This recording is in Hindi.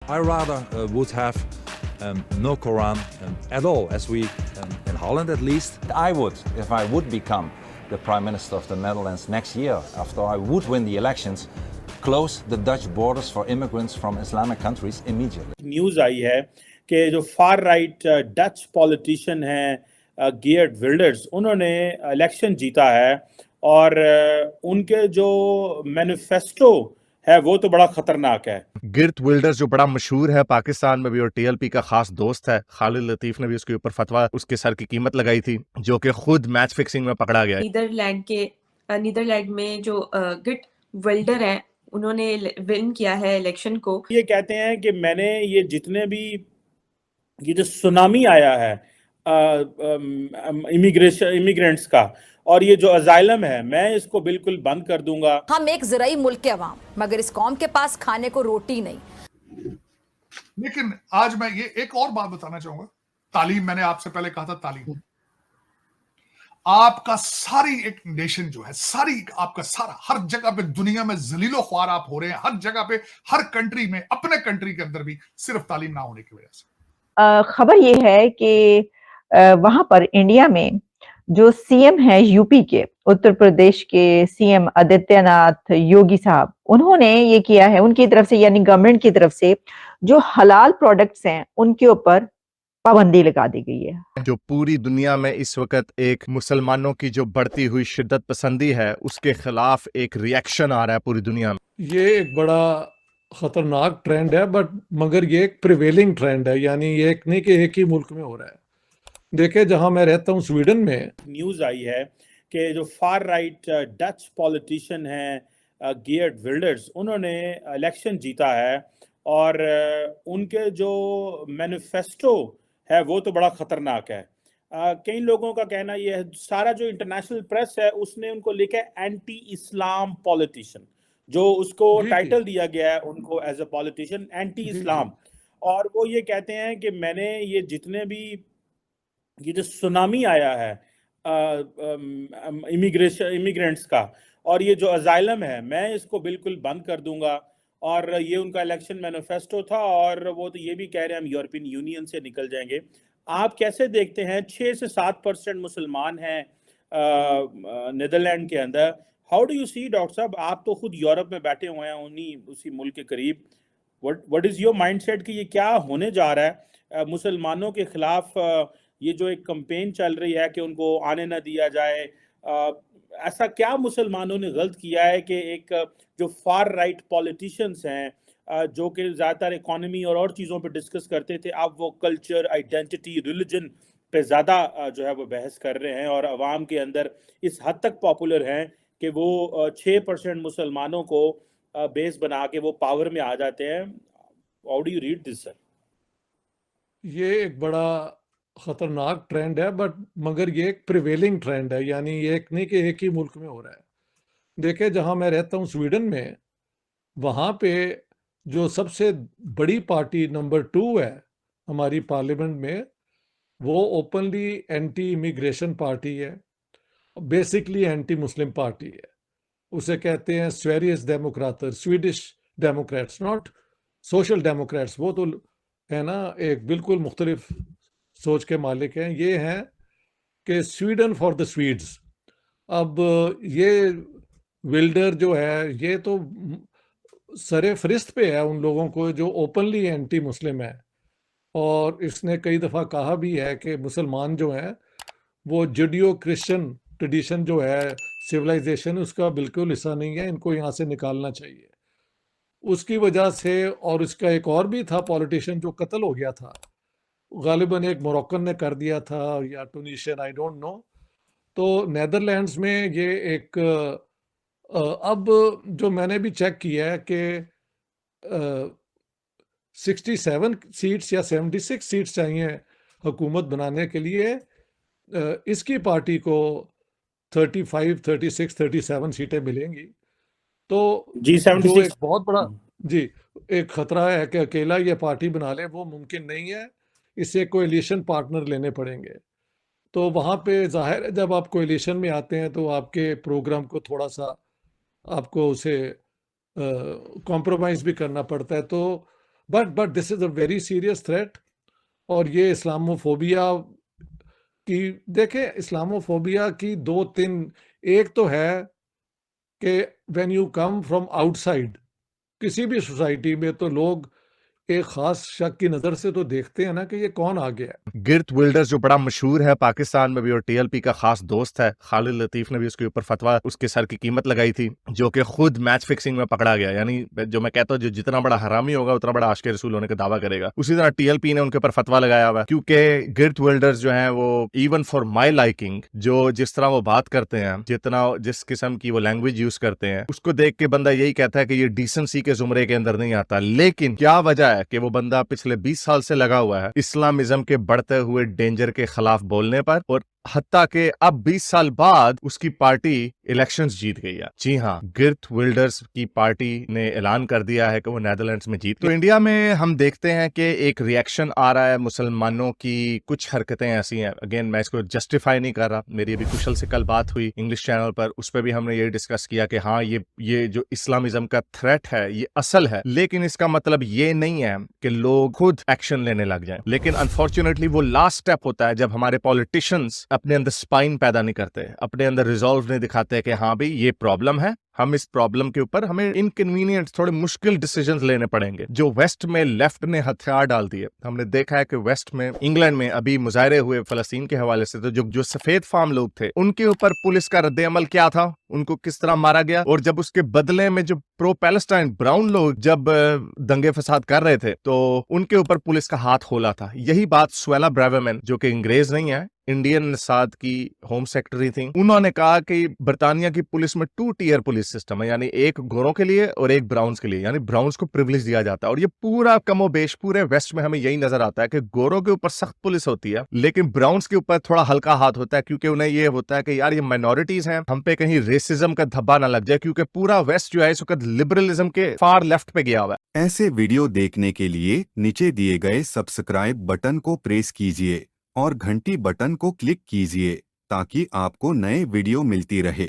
I rather would have no Quran at all, as we in Holland at least. I would, if I would become the Prime Minister of the Netherlands next year, after I would win the elections, close the Dutch borders for immigrants from Islamic countries immediately. News आई है कि जो फार राइट डच पॉलिटिशियन हैं गियर्ड विल्डर्स, उन्होंने इलेक्शन जीता है और उनके जो मैनिफेस्टो है वो तो बड़ा खतरनाक है। गिर्ट विल्डर्स जो बड़ा मशहूर है पाकिस्तान में भी और टीएलपी का खास दोस्त है, खालिद लतीफ ने भी उसके ऊपर फतवा, उसके सर की कीमत लगाई थी, जो कि खुद मैच फिक्सिंग में पकड़ा गया। नीदरलैंड में जो गिर्ट विल्डर है उन्होंने विन किया है इलेक्शन को। ये कहते हैं कि मैंने ये जितने भी ये जो सुनामी आया है इमिग्रेंट्स का और ये जो अजाइलम है, मैं इसको बिल्कुल बंद कर दूंगा। हम एक ज़राई मुल्क के अवाम, मगर इस कौम के पास खाने को रोटी नहीं। लेकिन आज मैं ये एक और बात बताना चाहूंगा। तालीम, मैंने आपसे पहले कहा था तालीम, आपका सारी एक नेशन जो है, सारी आपका सारा हर जगह पे दुनिया में जलीलो ख्वार आप हो रहे हैं, हर जगह पे, हर कंट्री में, अपने कंट्री के अंदर भी सिर्फ तालीम ना होने की वजह से। खबर ये है कि वहां पर इंडिया में जो सीएम है यूपी के, उत्तर प्रदेश के सीएम आदित्यनाथ योगी साहब, उन्होंने ये किया है उनकी तरफ से, यानी गवर्नमेंट की तरफ से जो हलाल प्रोडक्ट्स हैं उनके ऊपर पाबंदी लगा दी गई है। जो पूरी दुनिया में इस वक्त एक मुसलमानों की जो बढ़ती हुई शिद्दत पसंदी है उसके खिलाफ एक रिएक्शन आ रहा है पूरी दुनिया में। ये एक बड़ा खतरनाक ट्रेंड है, मगर ये एक प्रिवेलिंग ट्रेंड है, यानी ये एक नहीं कि एक ही मुल्क में हो रहा है। देखे जहां मैं रहता हूं स्वीडन में, न्यूज़ आई है कि जो फार राइट डच पॉलिटिशियन हैं गियर्ड विल्डर्स, उन्होंने इलेक्शन जीता है और उनके जो मैनिफेस्टो है वो तो बड़ा खतरनाक है। कई लोगों का कहना ये है, सारा जो इंटरनेशनल प्रेस है उसने उनको लिखा है एंटी इस्लाम पॉलिटिशियन, जो उसको टाइटल दिया गया है उनको एज अ पॉलिटिशियन, एंटी इस्लाम। और वो ये कहते हैं कि मैंने ये जितने भी ये जो सुनामी आया है इमिग्रेंट्स का और ये जो अजाइलम है, मैं इसको बिल्कुल बंद कर दूंगा। और ये उनका इलेक्शन मैनिफेस्टो था और वो तो ये भी कह रहे हैं हम यूरोपियन यूनियन से निकल जाएंगे। आप कैसे देखते हैं? 6 से 7% मुसलमान हैं नीदरलैंड के अंदर। How do you see doctor साहब, आप तो खुद यूरोप में बैठे हुए हैं उसी मुल्क के करीब, व्हाट इज योर माइंडसेट कि ये क्या होने जा रहा है? मुसलमानों के खिलाफ ये जो एक कैंपेन चल रही है कि उनको आने ना दिया जाए, ऐसा क्या मुसलमानों ने गलत किया है कि एक जो फार राइट पॉलिटिशियंस हैं जो कि ज़्यादातर इकोनॉमी और चीज़ों पे डिस्कस करते थे, अब वो कल्चर, आइडेंटिटी, रिलीजन पे ज़्यादा जो है वो बहस कर रहे हैं और अवाम के अंदर इस हद तक पॉपुलर हैं कि वो 6% मुसलमानों को बेस बना के वो पावर में आ जाते हैं। How do you read this sir? ये एक बड़ा खतरनाक ट्रेंड है, मगर ये एक प्रिवेलिंग ट्रेंड है, यानी ये एक नहीं कि एक ही मुल्क में हो रहा है। देखे जहां मैं रहता हूं स्वीडन में, वहां पे जो सबसे बड़ी पार्टी नंबर 2 है हमारी पार्लियामेंट में, वो ओपनली एंटी इमिग्रेशन पार्टी है, बेसिकली एंटी मुस्लिम पार्टी है। उसे कहते हैं Sverigedemokraterna, Swedish Democrats, not Social Democrats. वो तो है ना एक बिल्कुल मुख्तलिफ सोच के मालिक हैं। ये हैं कि स्वीडन फॉर द स्वीड्स। अब ये विल्डर जो है ये तो सरे फरिस्त पे है उन लोगों को जो ओपनली एंटी मुस्लिम है, और इसने कई दफ़ा कहा भी है कि मुसलमान जो हैं वो जुडियो क्रिश्चियन ट्रेडिशन जो है, सिविलाइजेशन, उसका बिल्कुल हिस्सा नहीं है, इनको यहाँ से निकालना चाहिए। उसकी वजह से, और इसका एक और भी था पॉलिटिशियन जो कत्ल हो गया था, गालिबन एक मोरक्कन ने कर दिया था या टूनिशियन, आई डोंट नो। तो नेदरलैंड्स में ये एक अब जो मैंने भी चेक किया है कि 67 सीट्स या 76 सीट्स चाहिए हुकूमत बनाने के लिए। इसकी पार्टी को 35, 36, 37 सीटें मिलेंगी। तो जी जो एक बहुत बड़ा जी एक खतरा है कि अकेला ये पार्टी बना ले, वो मुमकिन नहीं है। इससे कोएलिशन पार्टनर लेने पड़ेंगे। तो वहाँ पे जाहिर है जब आप कोएलिशन में आते हैं तो आपके प्रोग्राम को थोड़ा सा आपको उसे कॉम्प्रोमाइज़ भी करना पड़ता है। तो but this is a very serious threat. और ये इस्लामोफोबिया की, देखें इस्लामोफोबिया की दो तीन, एक तो है कि when you come from outside किसी भी सोसाइटी में, तो लोग एक खास शक की नजर से तो देखते हैं ना कि ये कौन आ गया है। गिर्ट विल्डर्स जो बड़ा मशहूर है पाकिस्तान में भी और टीएलपी का खास दोस्त है, खालिद लतीफ ने भी उसके ऊपर फतवा, उसके सर की कीमत लगाई थी, जो कि खुद मैच फिक्सिंग में पकड़ा गया। यानी जो मैं कहता हूँ, जो जितना बड़ा हरामी होगा उतना बड़ा आशिक रसूल होने का दावा करेगा। उसी तरह टीएलपी ने उनके ऊपर फतवा लगाया हुआ है, क्योंकि गिर्ट विल्डर्स जो है वो इवन फॉर माई लाइकिंग, जो जिस तरह वो बात करते हैं, जितना जिस किस्म की वो लैंग्वेज यूज करते हैं, उसको देख के बंदा यही कहता है कि ये डिसेंसी के जुमरे के अंदर नहीं आता। लेकिन क्या वजह है कि वो बंदा पिछले 20 साल से लगा हुआ है इस्लामिज्म के बढ़ते हुए डेंजर के खिलाफ बोलने पर, और हत्ता के अब 20 साल बाद उसकी पार्टी इलेक्शंस जीत गई है। जी हाँ, गिर्ट विल्डर्स की पार्टी ने ऐलान कर दिया है कि वो नेदरलैंड्स में जीत गई। तो इंडिया में हम देखते हैं कि एक रिएक्शन आ रहा है, मुसलमानों की कुछ हरकतें ऐसी हैं। अगेन मैं इसको जस्टिफाई नहीं कर रहा, मेरी अभी कुशल से कल बात हुई इंग्लिश चैनल पर, उस पर भी हमने ये डिस्कस किया कि हाँ ये जो इस्लामिज्म का थ्रेट है ये असल है, लेकिन इसका मतलब ये नहीं है कि लोग खुद एक्शन लेने लग जाएं। लेकिन अनफॉर्चुनेटली वो लास्ट स्टेप होता है जब हमारे पॉलिटिशियंस अपने अंदर स्पाइन पैदा नहीं करते, अपने अंदर रिजॉल्व नहीं दिखाते कि हाँ भाई ये प्रॉब्लम है, हम इस प्रॉब्लम के ऊपर हमें इनकन्वीनियंट थोड़े मुश्किल डिसीजंस लेने पड़ेंगे। जो वेस्ट में लेफ्ट ने हथियार डाल दिए, हमने देखा है कि वेस्ट में, इंग्लैंड में अभी मुजाहरे हुए फलस्तीन के हवाले से, तो जो सफेद फार्म लोग थे उनके ऊपर पुलिस का रद्द-ए-अमल क्या था, उनको किस तरह मारा गया, और जब उसके बदले में जो प्रो पैलेस्टाइन ब्राउन लोग जब दंगे फसाद कर रहे थे तो उनके ऊपर पुलिस का हाथ खोला था। यही बात सुएला ब्रेवरमैन, जो कि अंग्रेज नहीं है, इंडियन साथ की होम सेक्रेटरी थी, उन्होंने कहा कि बर्तानिया की पुलिस में 2 टियर पुलिस सिस्टम है, यानी एक गोरों के लिए और एक ब्राउन्स के लिए, यानी ब्राउन्स को प्रिविलेज दिया जाता है। और ये पूरा कमोबेश पूरे वेस्ट में हमें यही नजर आता है कि गोरों के ऊपर सख्त पुलिस होती है, लेकिन ब्राउन्स के ऊपर थोड़ा हल्का हाथ होता है, क्योंकि उन्हें ये होता है कि यार ये माइनॉरिटीज हैं, हम पे कहीं रेसिज्म का धब्बा ना लग जाए, क्योंकि पूरा वेस्ट जो है इस वक्त लिबरलिज्म के फार लेफ्ट पे गया हुआ है। ऐसे वीडियो देखने के लिए नीचे दिए गए सब्सक्राइब बटन को प्रेस कीजिए और घंटी बटन को क्लिक कीजिए ताकि आपको नए वीडियो मिलती रहे।